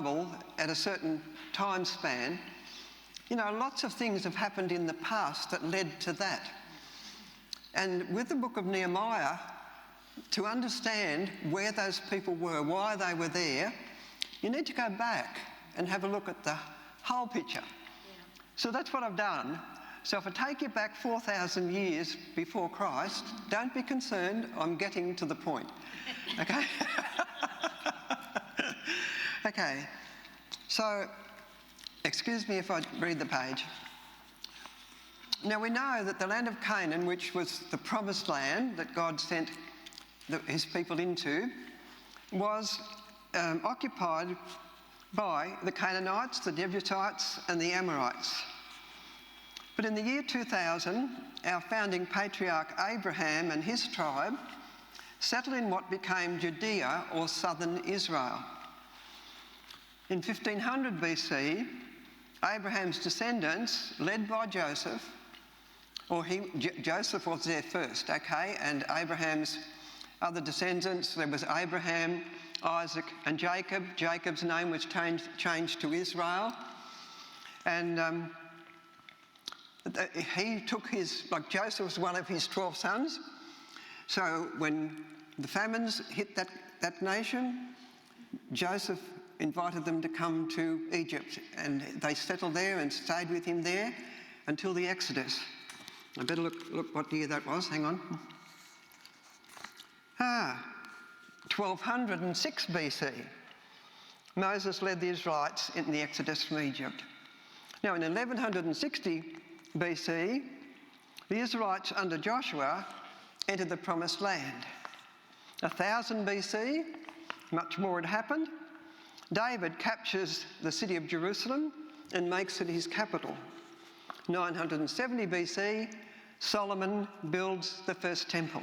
Bible at a certain time span, lots of things have happened in the past that led to that. And with the book of Nehemiah, to understand where those people were, why they were there, you need to go back and have a look at the whole picture. Yeah. So that's what I've done. So if I take you back 4,000 years before Christ, don't be concerned, I'm getting to the point. Okay? Okay. So, excuse me if I read the page. Now we know that the land of Canaan, which was the promised land that God sent his people into, was occupied by the Canaanites, the Jebusites and the Amorites. But in the year 2000, our founding patriarch Abraham and his tribe settled in what became Judea, or southern Israel. In 1500 BC, Abraham's descendants, led by Joseph, Joseph was there first, okay, and Abraham's other descendants, there was Abraham, Isaac and Jacob. Jacob's name was changed to Israel. And he took Joseph was one of his 12 sons. So when the famines hit that nation, Joseph invited them to come to Egypt, and they settled there and stayed with him there until the Exodus. I better look what year that was, hang on. 1206 BC, Moses led the Israelites in the Exodus from Egypt. Now in 1160 BC, the Israelites under Joshua entered the Promised Land. 1000 BC, much more had happened. David captures the city of Jerusalem and makes it his capital. 970 BC, Solomon builds the first temple.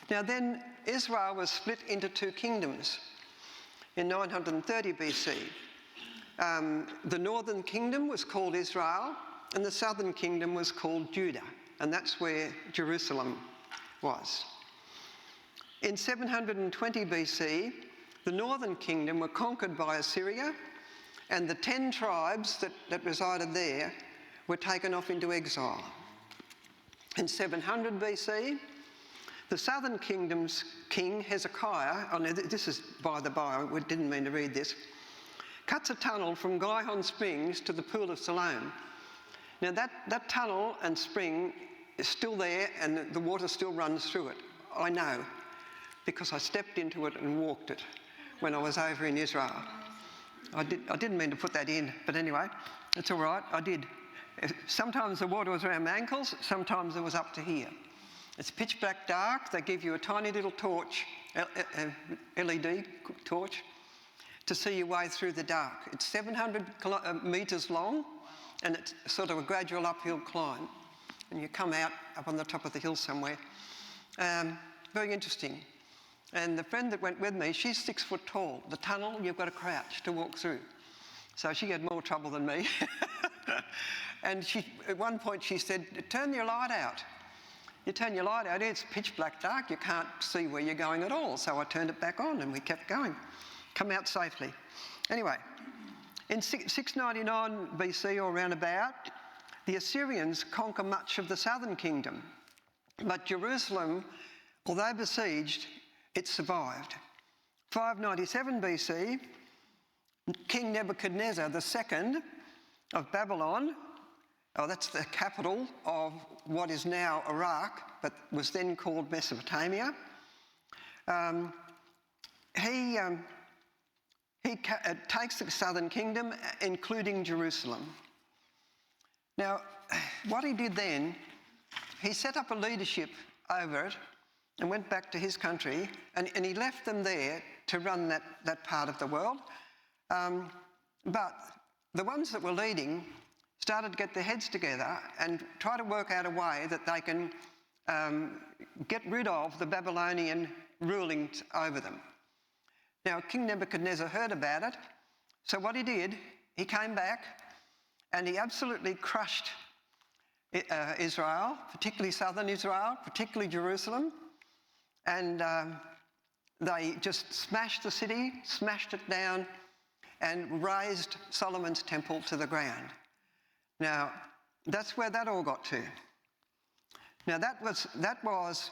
Now then, Israel was split into two kingdoms in 930 BC. The northern kingdom was called Israel, and the southern kingdom was called Judah, and that's where Jerusalem was. In 720 BC, the northern kingdom were conquered by Assyria, and the 10 tribes that resided there were taken off into exile. In 700 BC, the southern kingdom's king, Hezekiah, this is by the by, I didn't mean to read this, cuts a tunnel from Gihon Springs to the Pool of Siloam. Now that tunnel and spring is still there, and the water still runs through it. I know, because I stepped into it and walked it when I was over in Israel. I didn't mean to put that in, but anyway, it's all right, I did. Sometimes the water was around my ankles, sometimes it was up to here. It's pitch black dark. They give you a tiny little torch, LED torch, to see your way through the dark. It's 700 metres long, and it's sort of a gradual uphill climb. And you come out up on the top of the hill somewhere. Very interesting. And the friend that went with me, she's 6 foot tall. The tunnel, you've got to crouch to walk through. So she had more trouble than me. And at one point she said, turn your light out. You turn your light out, it's pitch black dark, you can't see where you're going at all. So I turned it back on and we kept going. Come out safely. Anyway, in 699 BC or roundabout, the Assyrians conquer much of the southern kingdom. But Jerusalem, although besieged, it survived. 597 BC, King Nebuchadnezzar II of Babylon, that's the capital of what is now Iraq, but was then called Mesopotamia. He takes the southern kingdom, including Jerusalem. Now, what he did then, he set up a leadership over it and went back to his country, and he left them there to run that part of the world. But the ones that were leading started to get their heads together and try to work out a way that they can get rid of the Babylonian ruling over them. Now, King Nebuchadnezzar heard about it, so what he did, he came back and he absolutely crushed Israel, particularly southern Israel, particularly Jerusalem, and they just smashed the city, smashed it down, and razed Solomon's temple to the ground. Now, that's where that all got to. Now, that was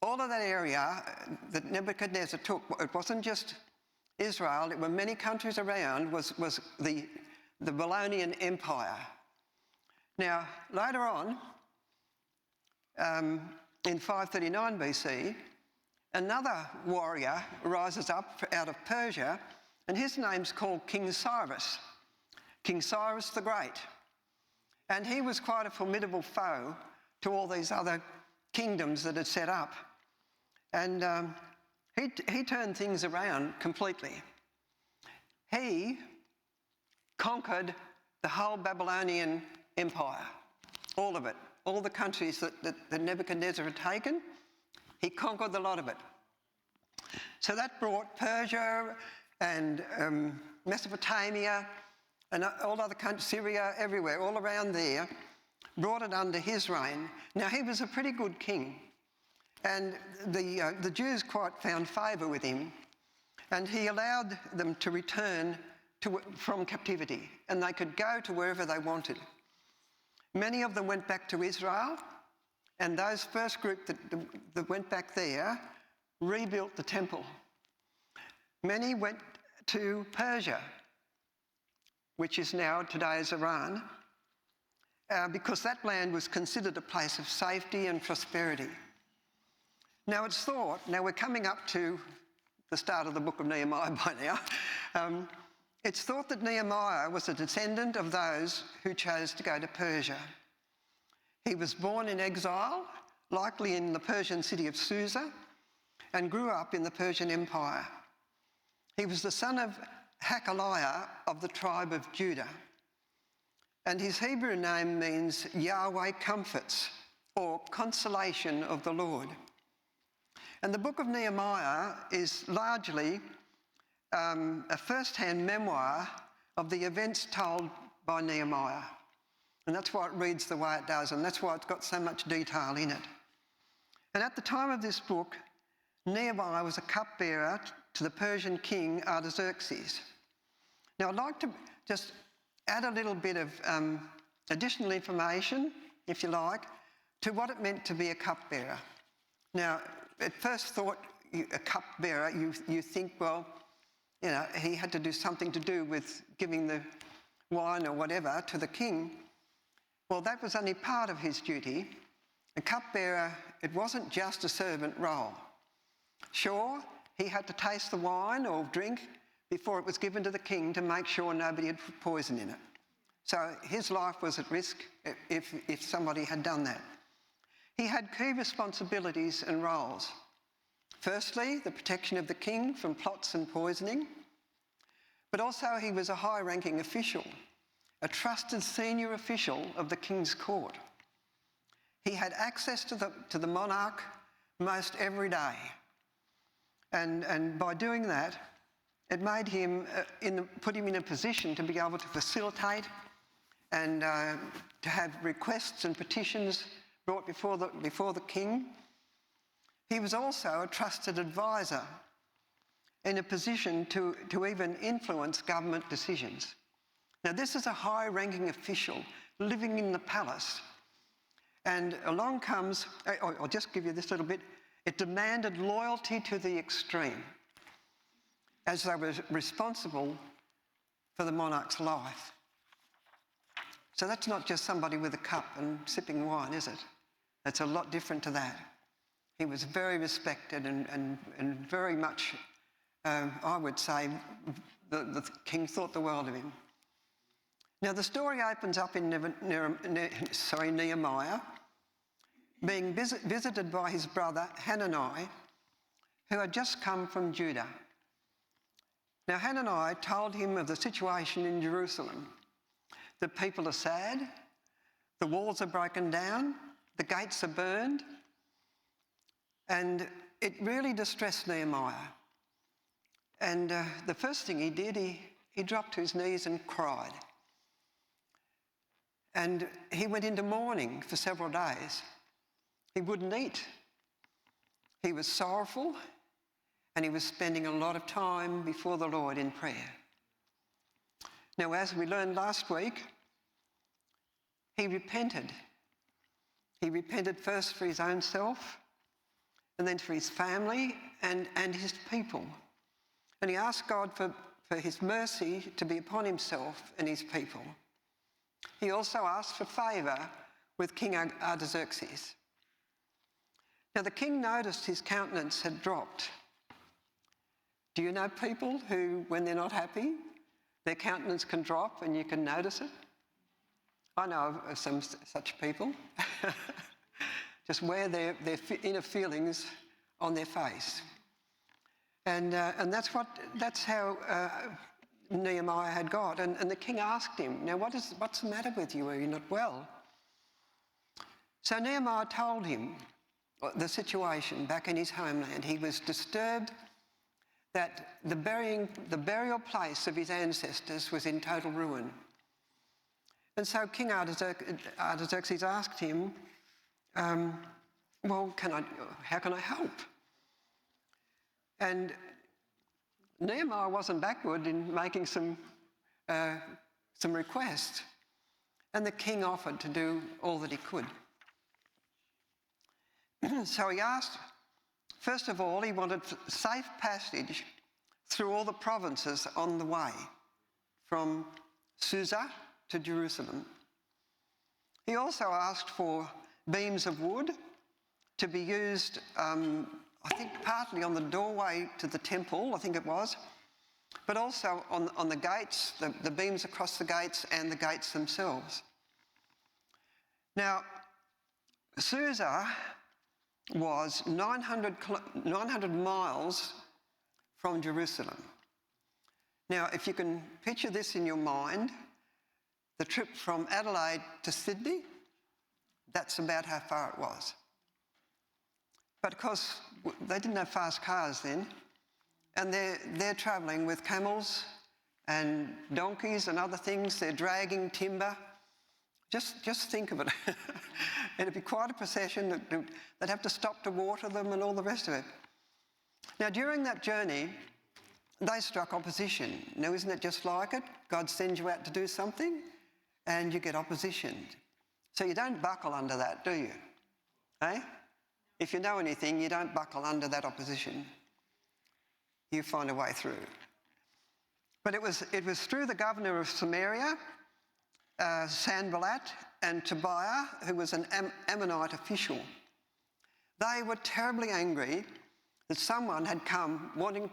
all of that area that Nebuchadnezzar took. It wasn't just Israel, it were many countries around, was the Babylonian Empire. Now, later on, in 539 BC, another warrior rises up out of Persia, and his name's called King Cyrus the Great. And he was quite a formidable foe to all these other kingdoms that had set up. And he turned things around completely. He conquered the whole Babylonian Empire, all of it, all the countries that Nebuchadnezzar had taken. He conquered a lot of it. So that brought Persia and Mesopotamia and all other countries, Syria, everywhere, all around there, brought it under his reign. Now, he was a pretty good king, and the Jews quite found favour with him, and he allowed them to return from captivity, and they could go to wherever they wanted. Many of them went back to Israel, and those first group that went back there rebuilt the temple. Many went to Persia, which is now today's Iran, because that land was considered a place of safety and prosperity. Now it's thought, now we're coming up to the start of the book of Nehemiah by now, it's thought that Nehemiah was a descendant of those who chose to go to Persia. He was born in exile, likely in the Persian city of Susa, and grew up in the Persian Empire. He was the son of Hakaliah of the tribe of Judah. And his Hebrew name means Yahweh comforts, or consolation of the Lord. And the book of Nehemiah is largely a first-hand memoir of the events told by Nehemiah. And that's why it reads the way it does, and that's why it's got so much detail in it. And at the time of this book, Nehemiah was a cupbearer to the Persian king Artaxerxes. Now, I'd like to just add a little bit of additional information, if you like, to what it meant to be a cupbearer. Now, at first thought, a cupbearer, you think, well, you know, he had to do something to do with giving the wine or whatever to the king. Well, that was only part of his duty. A cupbearer, it wasn't just a servant role. Sure, he had to taste the wine or drink before it was given to the king to make sure nobody had put poison in it. So his life was at risk if somebody had done that. He had key responsibilities and roles. Firstly, the protection of the king from plots and poisoning, but also he was a high-ranking official, a trusted senior official of the king's court. He had access to the monarch most every day, and by doing that, it made him put him in a position to be able to facilitate and to have requests and petitions brought before the king. He was also a trusted advisor in a position to even influence government decisions. Now, this is a high-ranking official living in the palace. And along comes, I'll just give you this little bit, it demanded loyalty to the extreme, as they were responsible for the monarch's life. So that's not just somebody with a cup and sipping wine, is it? It's a lot different to that. He was very respected and very much, I would say, the king thought the world of him. Now, the story opens up in Nehemiah, being visited by his brother Hanani, who had just come from Judah. Now, Hanani told him of the situation in Jerusalem. The people are sad, the walls are broken down, the gates are burned, and it really distressed Nehemiah. And the first thing he did, he dropped to his knees and cried. And he went into mourning for several days. He wouldn't eat. He was sorrowful, and he was spending a lot of time before the Lord in prayer. Now, as we learned last week, he repented. He repented first for his own self, and then for his family and his people. And he asked God for his mercy to be upon himself and his people. He also asked for favour with King Artaxerxes. Now, the king noticed his countenance had dropped. Do you know people who, when they're not happy, their countenance can drop and you can notice it? I know of some such people. Just wear their inner feelings on their face. And that's how Nehemiah had got. And the king asked him, now what's the matter with you? Are you not well? So Nehemiah told him the situation back in his homeland. He was disturbed that the burial place of his ancestors was in total ruin. And so King Artaxerxes asked him, well, how can I help? And Nehemiah wasn't backward in making some requests. And the king offered to do all that he could. So he asked, first of all, he wanted safe passage through all the provinces on the way, from Susa to Jerusalem. He also asked for beams of wood to be used, I think partly on the doorway to the temple, I think it was, but also on the gates, the beams across the gates and the gates themselves. Now, Susa was 900 miles from Jerusalem. Now, if you can picture this in your mind, the trip from Adelaide to Sydney, that's about how far it was. But of course, they didn't have fast cars then, and they're travelling with camels and donkeys and other things. They're dragging timber. Just think of it. It'd be quite a procession. They'd have to stop to water them and all the rest of it. Now, during that journey, they struck opposition. Now, isn't it just like it? God sends you out to do something and you get opposition. So you don't buckle under that, do you? Eh? If you know anything, you don't buckle under that opposition. You find a way through. But it was through the governor of Samaria, Sanballat, and Tobiah, who was an Ammonite official. They were terribly angry that someone had come wanting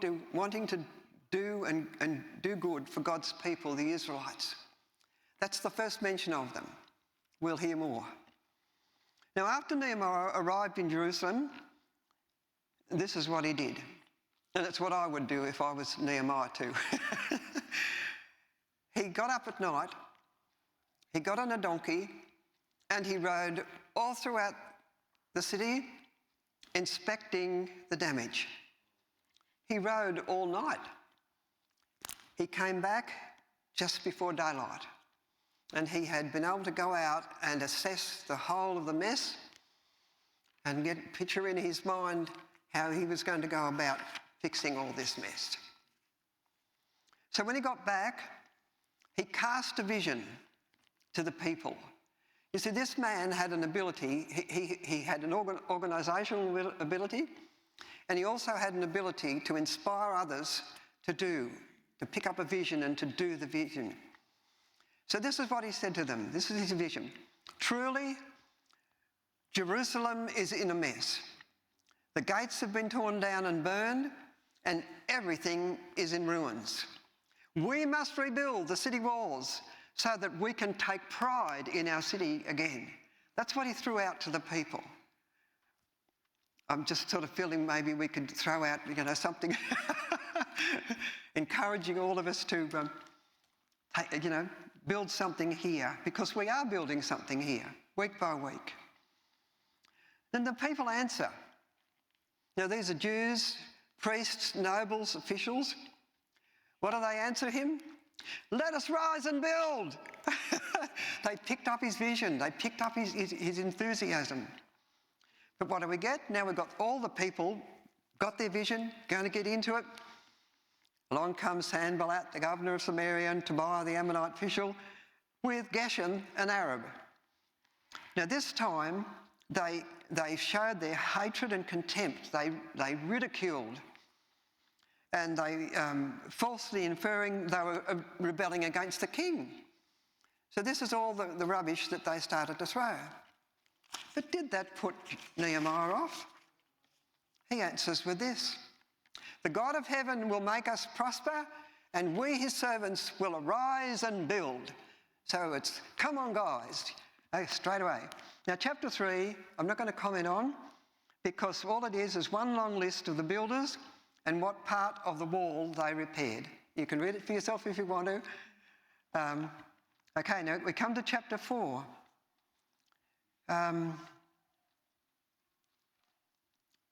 to do and do good for God's people, the Israelites. That's the first mention of them. We'll hear more. Now, after Nehemiah arrived in Jerusalem, this is what he did. And it's what I would do if I was Nehemiah too. He got up at night, he got on a donkey, and he rode all throughout the city, inspecting the damage. He rode all night. He came back just before daylight, and he had been able to go out and assess the whole of the mess and get a picture in his mind how he was going to go about fixing all this mess. So when he got back, he cast a vision to the people. You see, this man had an ability. He had an organisational ability, and he also had an ability to inspire others to pick up a vision and to do the vision. So this is what he said to them. This is his vision. Truly, Jerusalem is in a mess. The gates have been torn down and burned, and everything is in ruins. We must rebuild the city walls so that we can take pride in our city again. That's what he threw out to the people. I'm just sort of feeling maybe we could throw out, something encouraging all of us to, build something here, because we are building something here, week by week. Then the people answer. Now, these are Jews, priests, nobles, officials. What do they answer him? Let us rise and build. They picked up his vision. They picked up his enthusiasm. But what do we get? Now we've got all the people, got their vision, going to get into it. Along comes Sanballat, the governor of Samaria, and Tobiah, the Ammonite official, with Geshem, an Arab. Now this time, they showed their hatred and contempt. They ridiculed, and they falsely inferring they were rebelling against the king. So this is all the rubbish that they started to throw. But did that put Nehemiah off? He answers with this: "The God of heaven will make us prosper, and we, his servants, will arise and build." So it's, come on, guys, straight away. Now, chapter 3, I'm not going to comment on, because all it is one long list of the builders and what part of the wall they repaired. You can read it for yourself if you want to. Okay, now we come to chapter 4.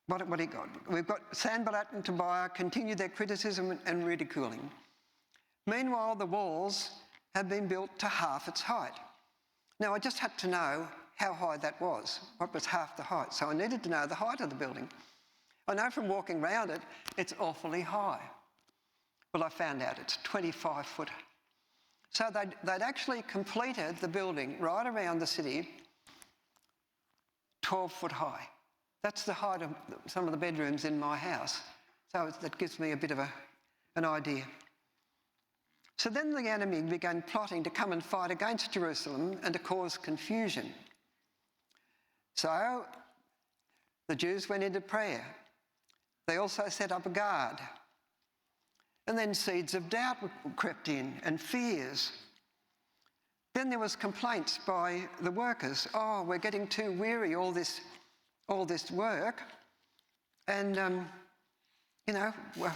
What have you got? We've got Sanballat and Tobiah continue their criticism and ridiculing. Meanwhile, the walls have been built to half its height. Now, I just had to know how high that was. What was half the height? So I needed to know the height of the building. I know from walking around it, it's awfully high. Well, I found out it's 25 foot. So they'd actually completed the building right around the city, 12 foot high. That's the height of some of the bedrooms in my house. So that gives me a bit of an idea. So then the enemy began plotting to come and fight against Jerusalem and to cause confusion. So the Jews went into prayer. They also set up a guard. And then seeds of doubt crept in, and fears. Then there was complaints by the workers. "Oh, we're getting too weary, all this work, and well,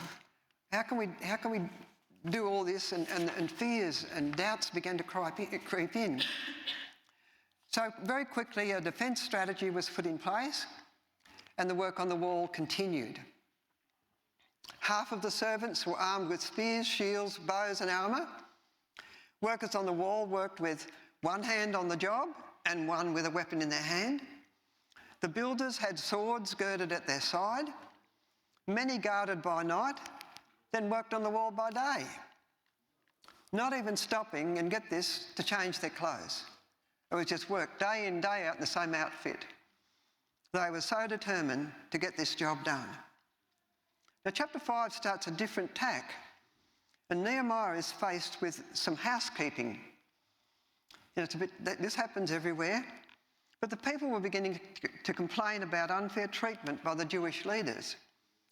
how can we do all this?" And fears and doubts began to creep in. So very quickly, a defence strategy was put in place, and the work on the wall continued. Half of the servants were armed with spears, shields, bows and armour. Workers on the wall worked with one hand on the job and one with a weapon in their hand. The builders had swords girded at their side. Many guarded by night, then worked on the wall by day, not even stopping, and get this, to change their clothes. It was just work day in, day out in the same outfit. They were so determined to get this job done. Now, chapter 5 starts a different tack, and Nehemiah is faced with some housekeeping. This happens everywhere, but the people were beginning to complain about unfair treatment by the Jewish leaders.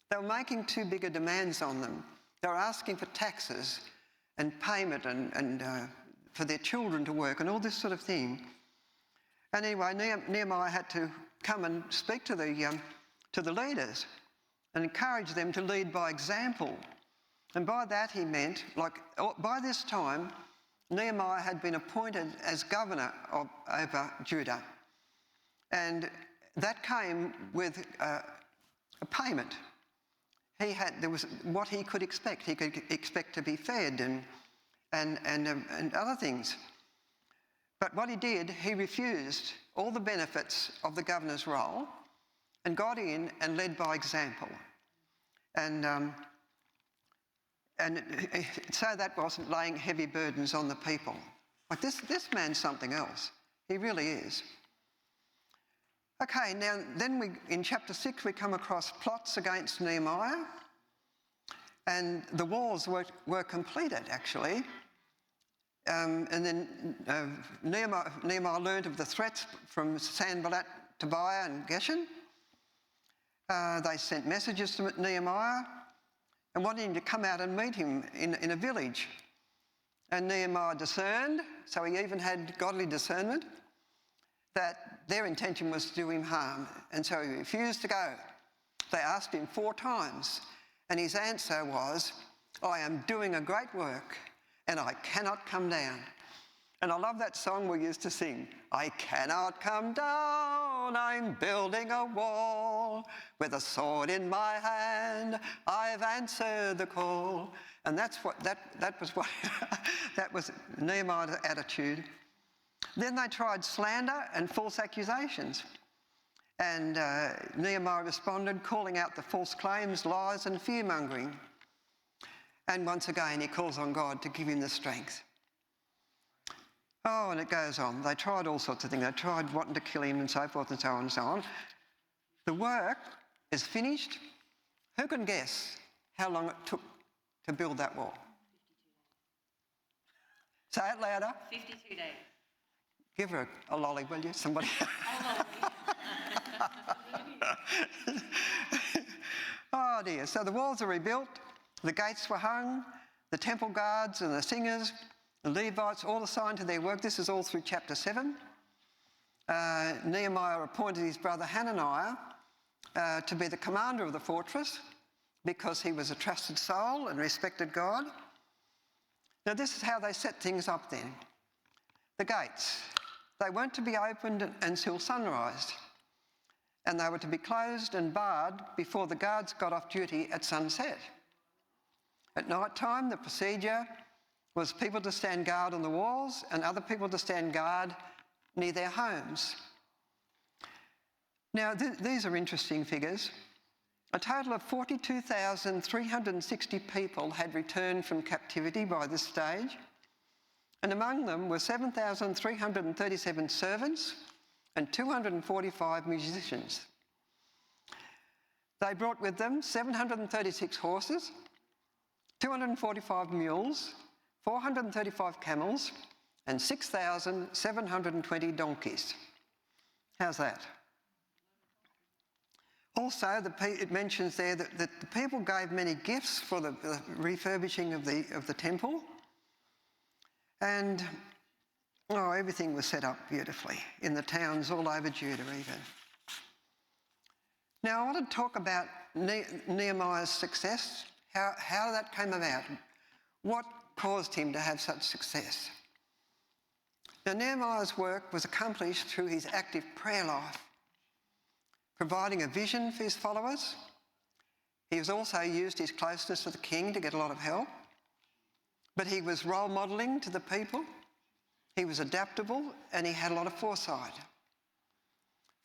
They were making too big a demands on them. They were asking for taxes and payment and for their children to work and all this sort of thing. And anyway, Nehemiah had to come and speak to the leaders and encourage them to lead by example. And by that he meant, by this time, Nehemiah had been appointed as governor over Judah. And that came with a payment. There was what he could expect. He could expect to be fed and other things. But what he did, he refused all the benefits of the governor's role and got in and led by example. And so that wasn't laying heavy burdens on the people. Like this man's something else. He really is. Okay, now then in chapter 6 we come across plots against Nehemiah, and the walls were completed actually. And then Nehemiah learned of the threats from Sanballat, Tobiah and Geshem. They sent messages to Nehemiah and wanted him to come out and meet him in a village. And Nehemiah discerned, so he even had godly discernment, that their intention was to do him harm, and so he refused to go. They asked him 4 times, and his answer was, "I am doing a great work, and I cannot come down." And I love that song we used to sing. "I cannot come down, I'm building a wall. With a sword in my hand, I've answered the call." And that was Nehemiah's attitude. Then they tried slander and false accusations. And Nehemiah responded, calling out the false claims, lies and fear-mongering. And once again, he calls on God to give him the strength. Oh, and it goes on. They tried all sorts of things. They tried wanting to kill him and so forth and so on and so on. The work is finished. Who can guess how long it took to build that wall? 52 days. Say it louder. 52 days. Give her a lolly, will you? Somebody. Oh dear. So the walls are rebuilt. The gates were hung. The temple guards and the singers, the Levites, all assigned to their work. This is all through chapter 7. Nehemiah appointed his brother Hananiah to be the commander of the fortress because he was a trusted soul and respected God. Now this is how they set things up then. The gates, they weren't to be opened until sunrise, and they were to be closed and barred before the guards got off duty at sunset. At night time, the procedure was people to stand guard on the walls and other people to stand guard near their homes. Now, these are interesting figures. A total of 42,360 people had returned from captivity by this stage, and among them were 7,337 servants and 245 musicians. They brought with them 736 horses, 245 mules, 435 camels, and 6,720 donkeys. How's that? Also, it mentions there that the people gave many gifts for the refurbishing of the temple, and everything was set up beautifully in the towns all over Judah even. Now, I want to talk about Nehemiah's success, how that came about, what caused him to have such success. Now, Nehemiah's work was accomplished through his active prayer life, providing a vision for his followers. He has also used his closeness to the king to get a lot of help, but he was role modelling to the people. He was adaptable and he had a lot of foresight.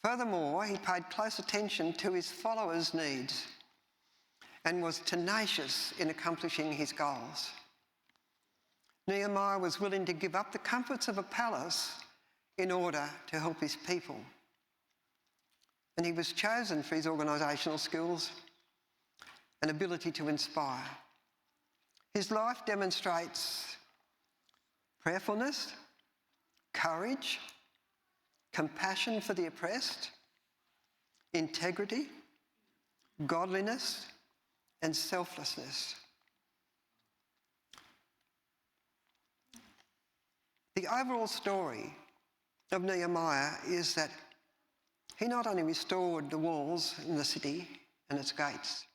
Furthermore, he paid close attention to his followers' needs and was tenacious in accomplishing his goals. Nehemiah was willing to give up the comforts of a palace in order to help his people. And he was chosen for his organisational skills and ability to inspire. His life demonstrates prayerfulness, courage, compassion for the oppressed, integrity, godliness, and selflessness. The overall story of Nehemiah is that he not only restored the walls in the city and its gates,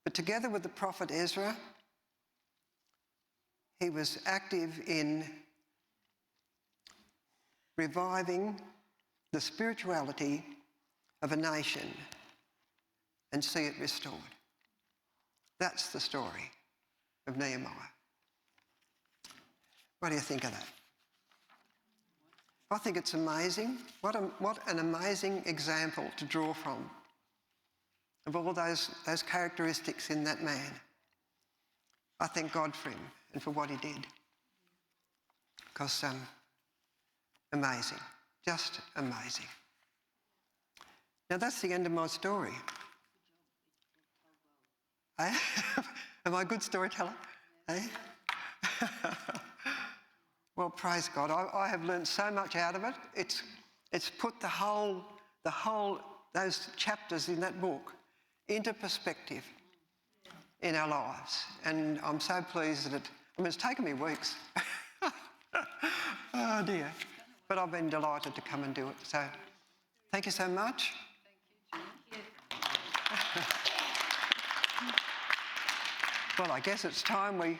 but together with the prophet Ezra, he was active in reviving the spirituality of a nation and see it restored. That's the story of Nehemiah. What do you think of that? I think it's amazing. What an amazing example to draw from of all those characteristics in that man. I thank God for him and for what he did. Because amazing, just amazing. Now that's the end of my story. Eh? Am I a good storyteller? Eh? Well, praise God. I have learned so much out of it. It's put those chapters in that book into perspective in our lives. And I'm so pleased that it's taken me weeks. Oh dear. But I've been delighted to come and do it. So thank you so much. Thank you. Well, I guess it's time we